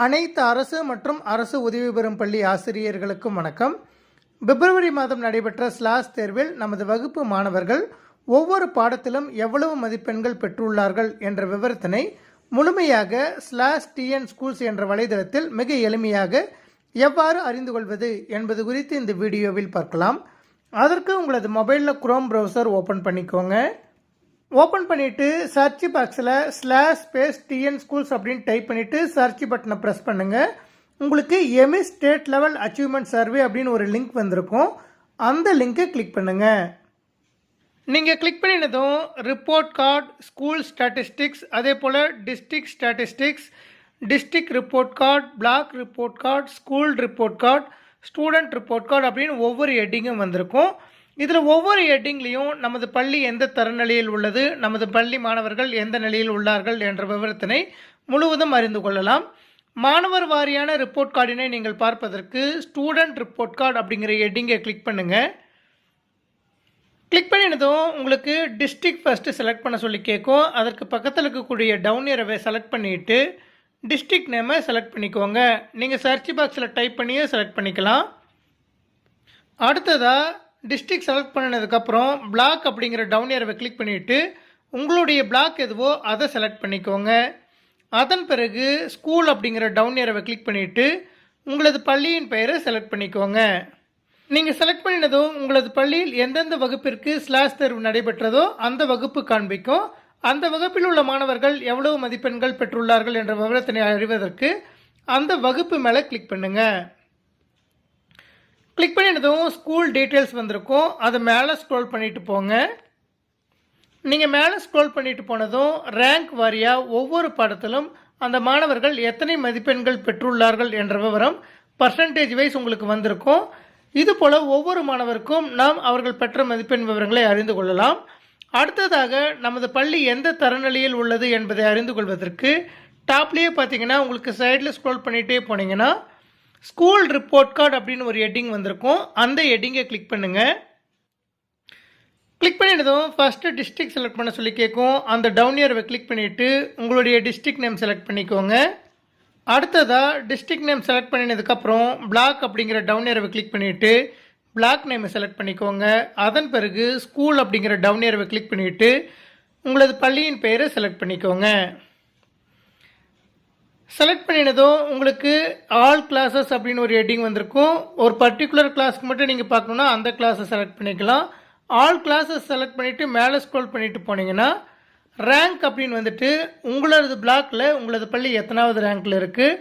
அனைத்து அரசு மற்றும் அரசு உதவி பெறும் பள்ளி ஆசிரியர்களுக்கும் வணக்கம். பிப்ரவரி மாதம் நடைபெற்ற ஸ்லாஸ் தேர்வில் நமது வகுப்பு மாணவர்கள் ஒவ்வொரு பாடத்திலும் எவ்வளவு மதிப்பெண்கள் பெற்றுள்ளார்கள் என்ற விவரத்தினை முழுமையாக ஸ்லாஸ் டிஎன் ஸ்கூல்ஸ் என்ற வலைதளத்தில் மிக எளிமையாக எவ்வாறு அறிந்து கொள்வது என்பது குறித்து இந்த வீடியோவில் பார்க்கலாம். அதற்கு உங்களது மொபைலில் குரோம் ப்ரௌசர் ஓப்பன் பண்ணிக்கோங்க. ஓப்பன் பண்ணிவிட்டு சர்ச் பாக்ஸில் /ஸ்பேஸ் டிஎன் ஸ்கூல்ஸ் அப்படின்னு டைப் பண்ணிவிட்டு சர்ச் பட்டனை ப்ரெஸ் பண்ணுங்கள். உங்களுக்கு EMIS state level achievement survey அப்படின்னு ஒரு லிங்க் வந்திருக்கும். அந்த லிங்க்கை கிளிக் பண்ணுங்கள். நீங்கள் கிளிக் பண்ணினதும் ரிப்போர்ட் கார்டு, ஸ்கூல் ஸ்டாட்டிஸ்டிக்ஸ், அதே போல் district statistics, district report card, block report card, school report card, student report card அப்படின்னு ஒவ்வொரு ஹெட்டிங்கும் வந்திருக்கும். இதில் ஒவ்வொரு ஹெட்டிங்லேயும் நமது பள்ளி எந்த தரநிலையில் உள்ளது, நமது பள்ளி மாணவர்கள் எந்த நிலையில் உள்ளார்கள் என்ற விவரத்தினை முழுவதும் அறிந்து கொள்ளலாம். மாணவர் வாரியான ரிப்போர்ட் கார்டினை நீங்கள் பார்ப்பதற்கு ஸ்டூடெண்ட் ரிப்போர்ட் கார்டு அப்படிங்கிற ஹெட்டிங்கை கிளிக் பண்ணுங்கள். கிளிக் பண்ணினதும் உங்களுக்கு டிஸ்ட்ரிக்ட் ஃபஸ்ட்டு செலக்ட் பண்ண சொல்லி கேட்கும். அதற்கு பக்கத்தில் இருக்கக்கூடிய டவுன் ஏரோவை செலக்ட் பண்ணிவிட்டு டிஸ்ட்ரிக்ட் நேமை செலக்ட் பண்ணிக்கோங்க. நீங்கள் சர்ச் பாக்ஸில் டைப் பண்ணியே செலக்ட் பண்ணிக்கலாம். அடுத்ததாக டிஸ்ட்ரிக்ட் செலக்ட் பண்ணினதுக்கப்புறம் பிளாக் அப்படிங்கிற டவுன் ஏரோவை கிளிக் பண்ணிவிட்டு உங்களுடைய பிளாக் எதுவோ அதை செலக்ட் பண்ணிக்கோங்க. அதன் பிறகு ஸ்கூல் அப்படிங்கிற டவுன் ஏரோவை கிளிக் பண்ணிவிட்டு உங்களது பள்ளியின் பெயரை செலக்ட் பண்ணிக்கோங்க. நீங்கள் செலக்ட் பண்ணினதும் உங்களது பள்ளியில் எந்தெந்த வகுப்பிற்கு ஸ்லாஸ் தேர்வு நடைபெற்றதோ அந்த வகுப்பு காண்பிக்கும். அந்த வகுப்பில் உள்ள மாணவர்கள் எவ்வளவு மதிப்பெண்கள் பெற்றுள்ளார்கள் என்ற விவரத்தினை அறிவதற்கு அந்த வகுப்பு மேலே கிளிக் பண்ணுங்கள். கிளிக் பண்ணினதும் ஸ்கூல் டீட்டெயில்ஸ் வந்திருக்கும். அதை மேலே ஸ்க்ரோல் பண்ணிட்டு போங்க. நீங்கள் மேலே ஸ்க்ரோல் பண்ணிட்டு போனதும் ரேங்க் வாரியாக ஒவ்வொரு பாடத்திலும் அந்த மாணவர்கள் எத்தனை மதிப்பெண்கள் பெற்றுள்ளார்கள் என்ற விவரம் பர்சன்டேஜ் வைஸ் உங்களுக்கு வந்திருக்கும். இதுபோல் ஒவ்வொரு மாணவருக்கும் நாம் அவர்கள் பெற்ற மதிப்பெண் விவரங்களை அறிந்து கொள்ளலாம். அடுத்ததாக நமது பள்ளி எந்த தரநிலையில் உள்ளது என்பதை அறிந்து கொள்வதற்கு டாப்லேயே பார்த்தீங்கன்னா உங்களுக்கு சைடில் ஸ்க்ரோல் பண்ணிகிட்டே போனீங்கன்னா ஸ்கூல் ரிப்போர்ட் கார்டு அப்படின்னு ஒரு ஹெட்டிங் வந்திருக்கும். அந்த ஹெட்டிங்கை கிளிக் பண்ணுங்கள். கிளிக் பண்ணினதும் ஃபஸ்ட்டு டிஸ்ட்ரிக்ட் செலக்ட் பண்ண சொல்லி கேட்கும். அந்த டவுன் ஏரோவை கிளிக் பண்ணிவிட்டு உங்களுடைய டிஸ்ட்ரிக்ட் நேம் செலக்ட் பண்ணிக்கோங்க. அடுத்ததாக டிஸ்ட்ரிக்ட் நேம் செலக்ட் பண்ணினதுக்கப்புறம் பிளாக் அப்படிங்கிற டவுன் ஏரோவை கிளிக் பண்ணிவிட்டு பிளாக் நேமை செலக்ட் பண்ணிக்கோங்க. அதன் பிறகு ஸ்கூல் அப்படிங்கிற டவுன் ஏரோவை கிளிக் பண்ணிவிட்டு உங்களது பள்ளியின் பெயரை செலக்ட் பண்ணிக்கோங்க. செலக்ட் பண்ணினதும் உங்களுக்கு ஆல் கிளாஸஸ் அப்படின்னு ஒரு ஹெட்டிங் வந்திருக்கும். ஒரு பர்டிகுலர் கிளாஸ்க்கு மட்டும் நீங்கள் பார்க்கணுன்னா அந்த கிளாஸை செலக்ட் பண்ணிக்கலாம். ஆல் கிளாஸஸ் செலக்ட் பண்ணிவிட்டு மேலே ஸ்க்ரோல் பண்ணிவிட்டு போனீங்கன்னா ரேங்க் அப்படின்னு வந்துட்டு உங்களது பிளாக்கில் உங்களது பள்ளி எத்தனாவது ரேங்க்கில் இருக்குது,